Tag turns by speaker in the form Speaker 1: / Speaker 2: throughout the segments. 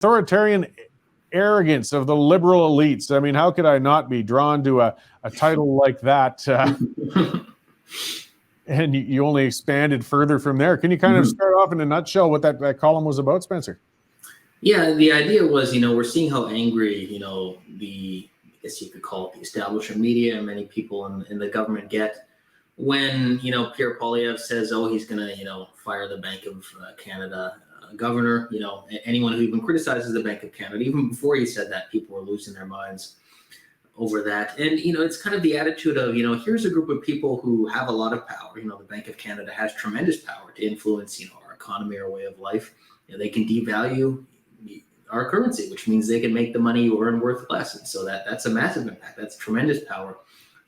Speaker 1: authoritarian arrogance of the liberal elites. I mean, how could I not be drawn to a title like that? And you only expanded further from there. Can you kind of start off in a nutshell what that column was about, Spencer?
Speaker 2: Yeah, the idea was, we're seeing how angry, I guess you could call it the establishment media and many people in the government get when, Pierre Poilievre says, oh, he's going to, fire the Bank of Canada governor. Anyone who even criticizes the Bank of Canada, even before he said that, people were losing their minds over that. And, it's kind of the attitude of, here's a group of people who have a lot of power. The Bank of Canada has tremendous power to influence, our economy, our way of life. They can devalue our currency, which means they can make the money you earn worth less. And so that's a massive impact. That's tremendous power,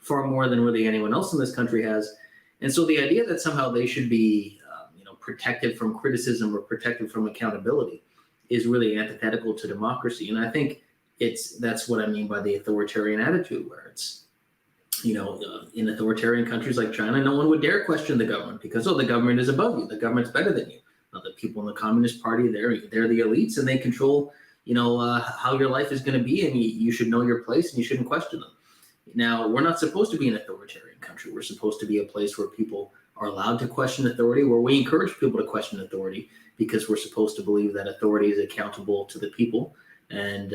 Speaker 2: far more than really anyone else in this country has. And so the idea that somehow they should be, protected from criticism or protected from accountability is really antithetical to democracy. And I think that's what I mean by the authoritarian attitude, where it's, in authoritarian countries like China, no one would dare question the government because, the government is above you. The government's better than you. The people in the Communist Party, they're the elites and they control, how your life is going to be, and you should know your place and you shouldn't question them. Now, we're not supposed to be an authoritarian country. We're supposed to be a place where people are allowed to question authority, where we encourage people to question authority, because we're supposed to believe that authority is accountable to the people and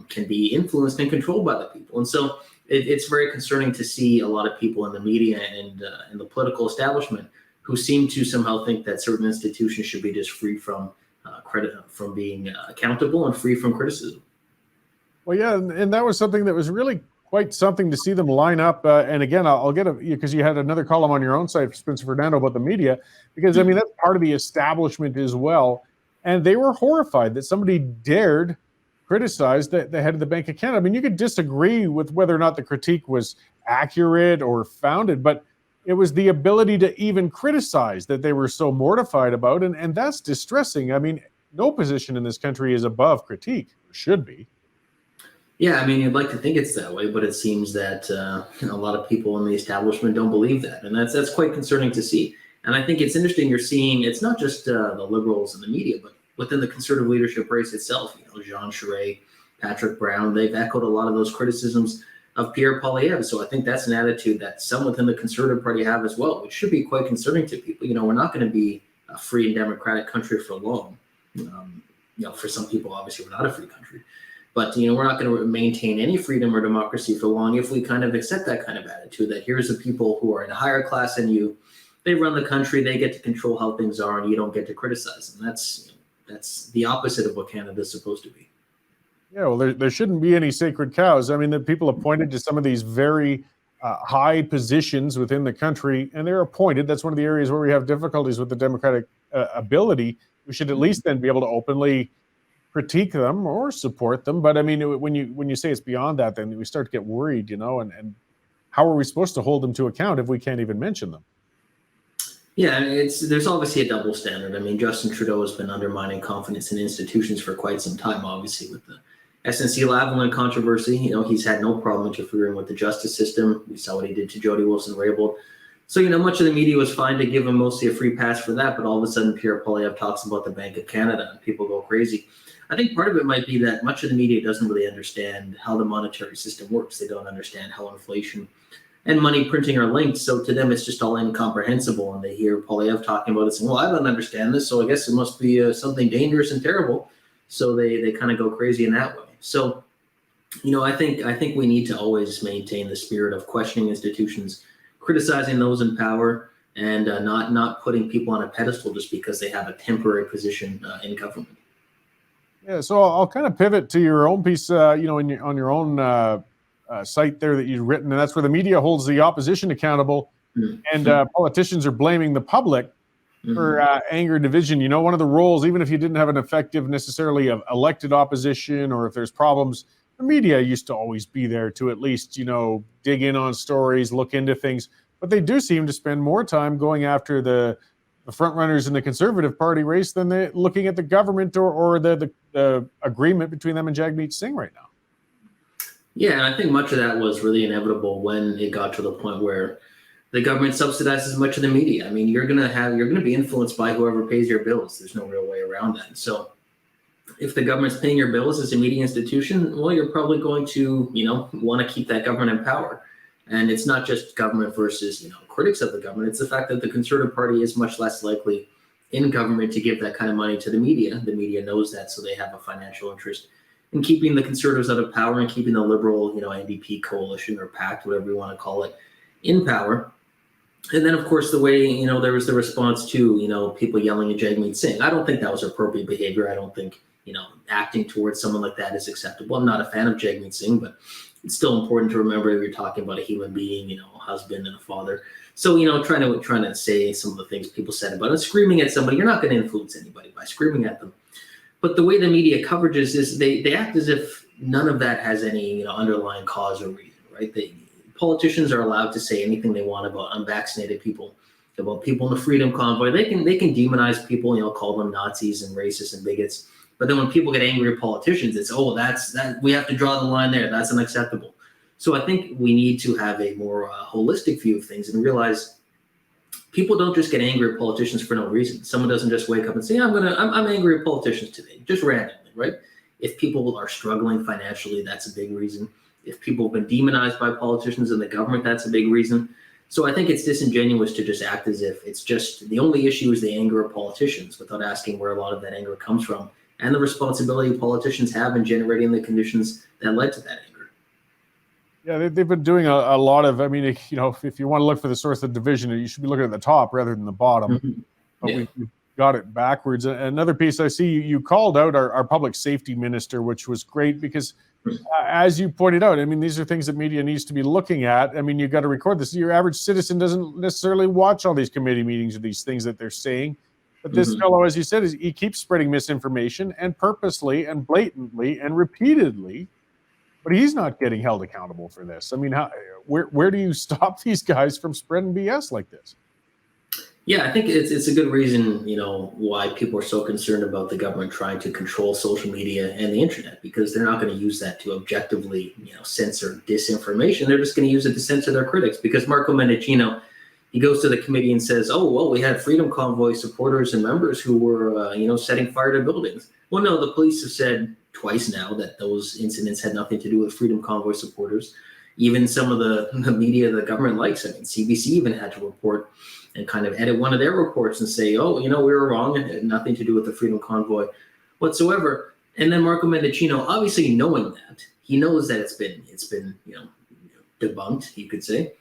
Speaker 2: can be influenced and controlled by the people. And so it's very concerning to see a lot of people in the media and in the political establishment who seem to somehow think that certain institutions should be just free from from being accountable and free from criticism.
Speaker 1: Well, yeah, and that was something that was really quite something to see them line up. And again, I'll get because you had another column on your own site, Spencer Fernando, about the media, because I mean, that's part of the establishment as well. And they were horrified that somebody dared criticize the head of the Bank of Canada. I mean, you could disagree with whether or not the critique was accurate or founded, but it was the ability to even criticize that they were so mortified about. And that's distressing. I mean, no position in this country is above critique, or should be.
Speaker 2: Yeah, I mean, you'd like to think it's that way, but it seems that a lot of people in the establishment don't believe that. And that's quite concerning to see. And I think it's interesting you're seeing it's not just the liberals and the media, but within the conservative leadership race itself. Jean Charest, Patrick Brown, they've echoed a lot of those criticisms of Pierre Poilievre. So I think that's an attitude that some within the Conservative Party have as well, which should be quite concerning to people. We're not going to be a free and democratic country for long. For some people, obviously, we're not a free country. But, we're not going to maintain any freedom or democracy for long if we kind of accept that kind of attitude, that here's the people who are in a higher class than you. They run the country. They get to control how things are, and you don't get to criticize them. That's the opposite of what Canada's supposed to be.
Speaker 1: Yeah, well, there shouldn't be any sacred cows. I mean, the people appointed to some of these very high positions within the country, and they're appointed. That's one of the areas where we have difficulties with the democratic ability. We should at least then be able to openly critique them or support them. But I mean, when you say it's beyond that, then we start to get worried, and how are we supposed to hold them to account if we can't even mention them?
Speaker 2: Yeah, there's obviously a double standard. I mean, Justin Trudeau has been undermining confidence in institutions for quite some time, obviously, with the SNC-Lavalin controversy. He's had no problem interfering with the justice system. We saw what he did to Jody Wilson-Raybould. So, much of the media was fine to give him mostly a free pass for that, but all of a sudden Pierre Poilievre talks about the Bank of Canada and people go crazy. I think part of it might be that much of the media doesn't really understand how the monetary system works. They don't understand how inflation and money printing are linked. So to them, it's just all incomprehensible. And they hear Poilievre talking about it saying, well, I don't understand this, so I guess it must be something dangerous and terrible. So they kind of go crazy in that way. So, I think we need to always maintain the spirit of questioning institutions, criticizing those in power, and not putting people on a pedestal just because they have a temporary position in government.
Speaker 1: Yeah, so I'll kind of pivot to your own piece, on your own site there that you've written, and that's where the media holds the opposition accountable, and politicians are blaming the public for anger and division. One of the roles, even if you didn't have an effective necessarily elected opposition, or if there's problems, the media used to always be there to at least, dig in on stories, look into things. But they do seem to spend more time going after the front runners in the Conservative Party race than they looking at the government or the agreement between them and Jagmeet Singh right now.
Speaker 2: Yeah, and I think much of that was really inevitable when it got to the point where the government subsidizes much of the media. I mean, you're going to be influenced by whoever pays your bills. There's no real way around that. So if the government's paying your bills as a media institution, well, you're probably going to, want to keep that government in power. And it's not just government versus, critics of the government. It's the fact that the Conservative Party is much less likely in government to give that kind of money to the media. The media knows that, so they have a financial interest in keeping the Conservatives out of power and keeping the Liberal, NDP coalition or pact, whatever you want to call it, in power. And then, of course, the way, there was the response to, people yelling at Jagmeet Singh. I don't think that was appropriate behavior. I don't think, acting towards someone like that is acceptable. I'm not a fan of Jagmeet Singh, but it's still important to remember you're talking about a human being, a husband and a father. So, trying to say some of the things people said about it, screaming at somebody, you're not going to influence anybody by screaming at them. But the way the media coverages is they act as if none of that has any, underlying cause or reason, right? Politicians are allowed to say anything they want about unvaccinated people, about people in the Freedom Convoy. They can demonize people, call them Nazis and racists and bigots. But then when people get angry at politicians, it's, that we have to draw the line there. That's unacceptable. So I think we need to have a more holistic view of things and realize people don't just get angry at politicians for no reason. Someone doesn't just wake up and say, I'm angry at politicians today, just randomly, right? If people are struggling financially, that's a big reason. If people have been demonized by politicians and the government, that's a big reason. So I think it's disingenuous to just act as if it's just the only issue is the anger of politicians without asking where a lot of that anger comes from and the responsibility politicians have in generating the conditions that led to that anger.
Speaker 1: Yeah, they've been doing a lot of, if you want to look for the source of division, you should be looking at the top rather than the bottom. Mm-hmm. But yeah. We've got it backwards. Another piece I see, you called out our public safety minister, which was great because as you pointed out, these are things that media needs to be looking at. You got to record this. Your average citizen doesn't necessarily watch all these committee meetings or these things that they're saying. But this fellow, as you said, he keeps spreading misinformation and purposely and blatantly and repeatedly, but he's not getting held accountable for this. Where do you stop these guys from spreading BS like this?
Speaker 2: Yeah, I think it's a good reason, why people are so concerned about the government trying to control social media and the internet, because they're not going to use that to objectively, censor disinformation. They're just going to use it to censor their critics. Because Marco Mendicino, he goes to the committee and says, we had Freedom Convoy supporters and members who were, setting fire to buildings. Well, no, the police have said twice now that those incidents had nothing to do with Freedom Convoy supporters. Even some of the media the government likes, CBC even had to report and kind of edit one of their reports and say, we were wrong, and it had nothing to do with the Freedom Convoy whatsoever. And then Marco Mendicino, obviously knowing that, he knows that it's been debunked, you could say.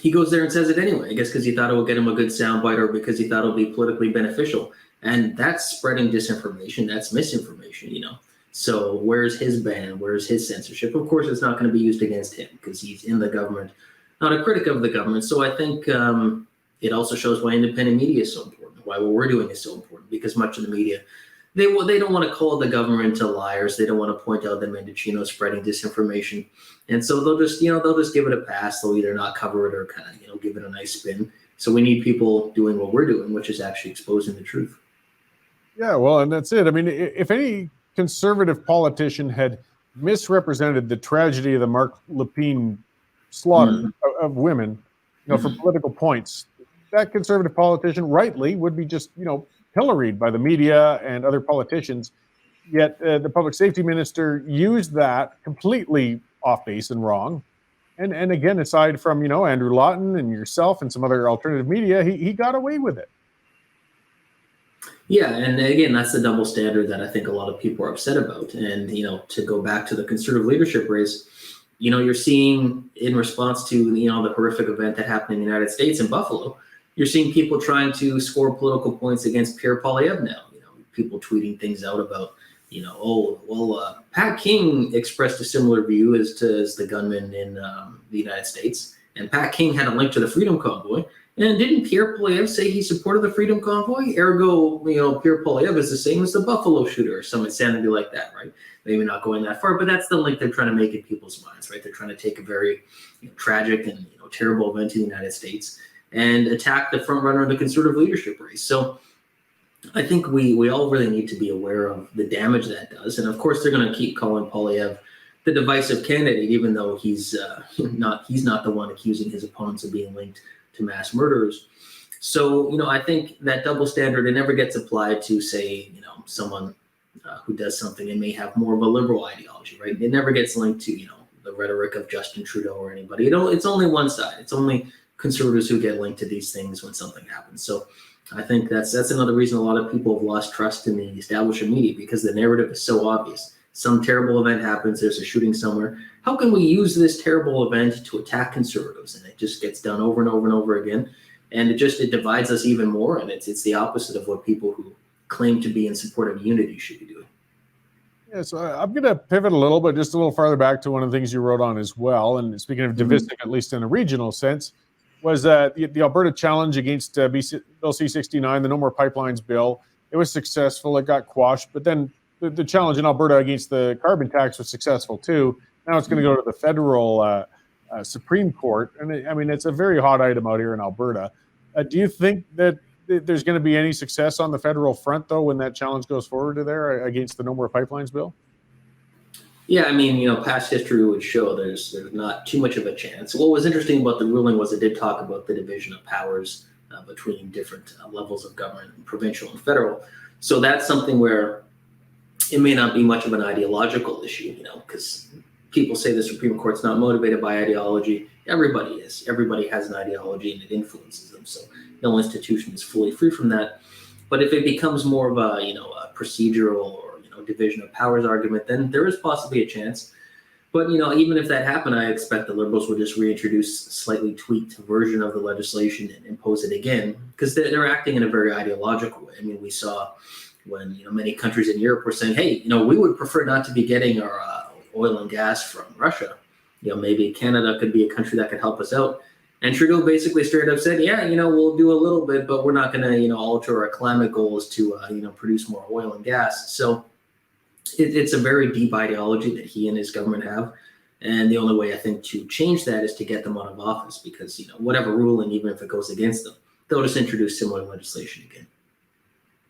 Speaker 2: He goes there and says it anyway, I guess because he thought it would get him a good soundbite or because he thought it would be politically beneficial. And that's spreading disinformation. That's misinformation, So where's his ban? Where's his censorship? Of course, it's not going to be used against him because he's in the government, not a critic of the government. So I think it also shows why independent media is so important, why what we're doing is so important, because much of the media, they don't want to call the government to liars. They don't want to point out that Mendicino is spreading disinformation. And so they'll just give it a pass. They'll either not cover it or kind of, give it a nice spin. So we need people doing what we're doing, which is actually exposing the truth.
Speaker 1: Yeah, well, and that's it. If any conservative politician had misrepresented the tragedy of the Mark Lepine slaughter of women, for political points, that conservative politician rightly would be just, pilloried by the media and other politicians. Yet the public safety minister used that completely off base and wrong. And again, aside from, Andrew Lawton and yourself and some other alternative media, he got away with it.
Speaker 2: Yeah, and again, that's the double standard that I think a lot of people are upset about. And, to go back to the conservative leadership race, you're seeing in response to, the horrific event that happened in the United States in Buffalo, you're seeing people trying to score political points against Pierre Poilievre now. People tweeting things out about, Pat King expressed a similar view as the gunman in the United States. And Pat King had a link to the Freedom Convoy. And didn't Pierre Poilievre say he supported the Freedom Convoy? Ergo, Pierre Poilievre is the same as the Buffalo shooter or some insanity like that, right? Maybe not going that far, but that's the link they're trying to make in people's minds, right? They're trying to take a very tragic and terrible event in the United States and attack the front runner of the conservative leadership race. So I think we all really need to be aware of the damage that does. And of course, they're going to keep calling Poilievre the divisive candidate, even though he's not the one accusing his opponents of being linked to mass murderers. So, I think that double standard, it never gets applied to, say, someone, who does something and may have more of a liberal ideology, right? It never gets linked to, the rhetoric of Justin Trudeau or anybody. It's only one side. It's only conservatives who get linked to these things when something happens. So I think that's another reason a lot of people have lost trust in the establishment media, because the narrative is so obvious. Some terrible event happens, there's a shooting somewhere. How can we use this terrible event to attack conservatives? And it just gets done over and over and over again. And it divides us even more. And it's the opposite of what people who claim to be in support of unity should be doing.
Speaker 1: Yeah, so I'm going to pivot a little bit, just a little farther back to one of the things you wrote on as well. And speaking of divisive, at least in a regional sense, was the Alberta challenge against Bill C-69, the No More Pipelines bill. It was successful. It got quashed. But then the challenge in Alberta against the carbon tax was successful too. Now it's going to go to the federal Supreme Court. And it's a very hot item out here in Alberta. Do you think that there's going to be any success on the federal front, though, when that challenge goes forward to there against the No More Pipelines bill?
Speaker 2: Yeah, past history would show there's not too much of a chance. What was interesting about the ruling was it did talk about the division of powers between different levels of government, provincial and federal. So that's something where it may not be much of an ideological issue, because people say the Supreme Court's not motivated by ideology. Everybody is. Everybody has an ideology and it influences them. So no institution is fully free from that. But if it becomes more of a procedural or division of powers argument, then there is possibly a chance. But even if that happened, I expect the Liberals would just reintroduce a slightly tweaked version of the legislation and impose it again, because they're acting in a very ideological way. We saw when many countries in Europe were saying, hey, we would prefer not to be getting our oil and gas from Russia. Maybe Canada could be a country that could help us out. And Trudeau basically straight up said, yeah, we'll do a little bit, but we're not going to, alter our climate goals to, produce more oil and gas. So it's a very deep ideology that he and his government have. And the only way I think to change that is to get them out of office, because, whatever ruling, even if it goes against them, they'll just introduce similar legislation again.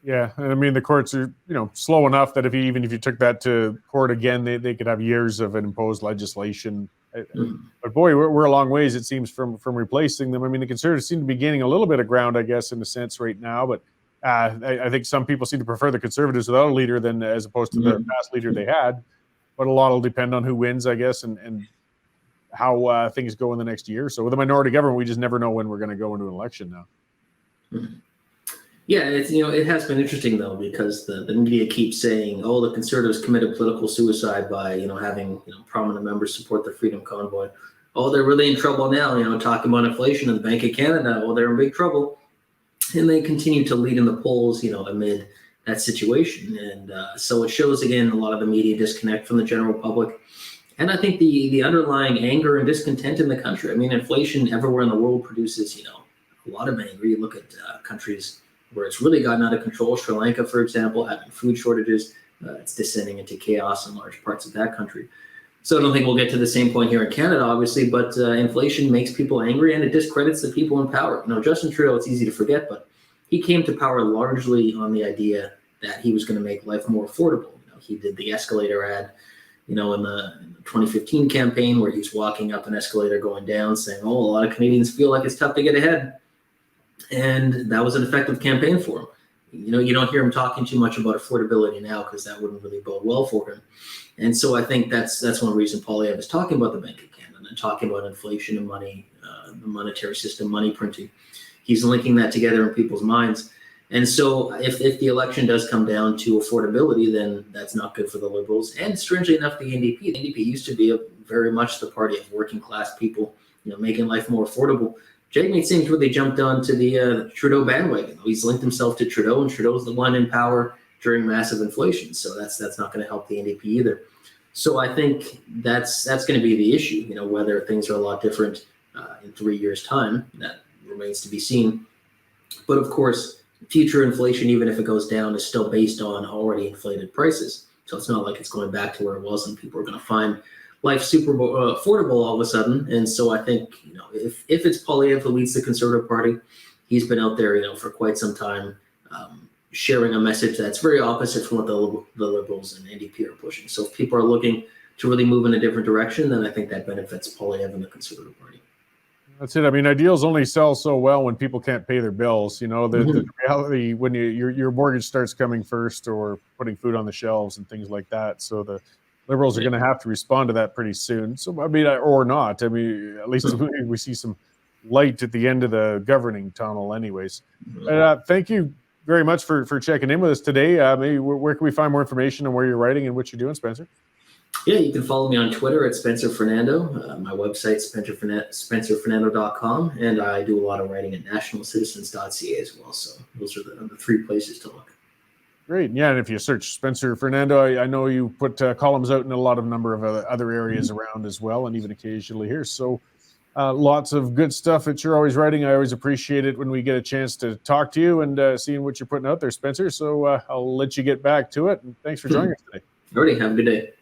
Speaker 1: Yeah, and the courts are, slow enough that if you took that to court again, they could have years of imposed legislation. But boy, we're a long ways, it seems, from replacing them. The Conservatives seem to be gaining a little bit of ground, I guess, in a sense right now. But I think some people seem to prefer the Conservatives without a leader than as opposed to the past leader they had. But a lot will depend on who wins, I guess, and how things go in the next year. So with a minority government, we just never know when we're going to go into an election now.
Speaker 2: Yeah, it's it has been interesting though, because the media keeps saying, oh, the Conservatives committed political suicide by having prominent members support the Freedom Convoy. Oh, they're really in trouble now. Talking about inflation and the Bank of Canada. Oh, they're in big trouble, and they continue to lead in the polls. Amid that situation, and so it shows again a lot of the media disconnect from the general public, and I think the underlying anger and discontent in the country. Inflation everywhere in the world produces a lot of anger. You look at countries where it's really gotten out of control. Sri Lanka, for example, having food shortages. It's descending into chaos in large parts of that country. So I don't think we'll get to the same point here in Canada, obviously, but inflation makes people angry and it discredits the people in power. Justin Trudeau, it's easy to forget, but he came to power largely on the idea that he was going to make life more affordable. He did the escalator ad, in the 2015 campaign, where he's walking up an escalator going down saying, oh, a lot of Canadians feel like it's tough to get ahead. And that was an effective campaign for him. You don't hear him talking too much about affordability now, because that wouldn't really bode well for him. And so I think that's one reason Poilievre is talking about the Bank of Canada and talking about inflation and money, the monetary system, money printing. He's linking that together in people's minds. And so if the election does come down to affordability, then that's not good for the Liberals. And strangely enough, the NDP. The NDP used to be very much the party of working class people, making life more affordable. Jagmeet Singh's really jumped onto the Trudeau bandwagon. He's linked himself to Trudeau, and Trudeau's the one in power during massive inflation. So that's not going to help the NDP either. So I think that's going to be the issue. Whether things are a lot different in 3 years' time, that remains to be seen. But of course, future inflation, even if it goes down, is still based on already inflated prices. So it's not like it's going back to where it was and people are going to find life super affordable all of a sudden. And so I think, if it's Poilievre who leads the Conservative Party, he's been out there, for quite some time, sharing a message that's very opposite from what the Liberals and NDP are pushing. So if people are looking to really move in a different direction, then I think that benefits Poilievre and the Conservative Party.
Speaker 1: That's it. I mean, ideals only sell so well when people can't pay their bills. The reality when your mortgage starts coming first, or putting food on the shelves and things like that. So the liberals are going to have to respond to that pretty soon. So I mean, or not. I mean, at least we see some light at the end of the governing tunnel, anyways. Thank you very much for checking in with us today. Maybe where can we find more information on where you're writing and what you're doing, Spencer?
Speaker 2: Yeah, you can follow me on Twitter at Spencer Fernando. My website, spencerfernando.com, and I do a lot of writing at nationalcitizens.ca as well. So those are the 3 places to look.
Speaker 1: Great. Yeah, and if you search Spencer Fernando, I know you put columns out in a number of other areas around as well, and even occasionally here. So lots of good stuff that you're always writing. I always appreciate it when we get a chance to talk to you and seeing what you're putting out there, Spencer. So I'll let you get back to it. And thanks for joining us today.
Speaker 2: Alrighty, have a good day.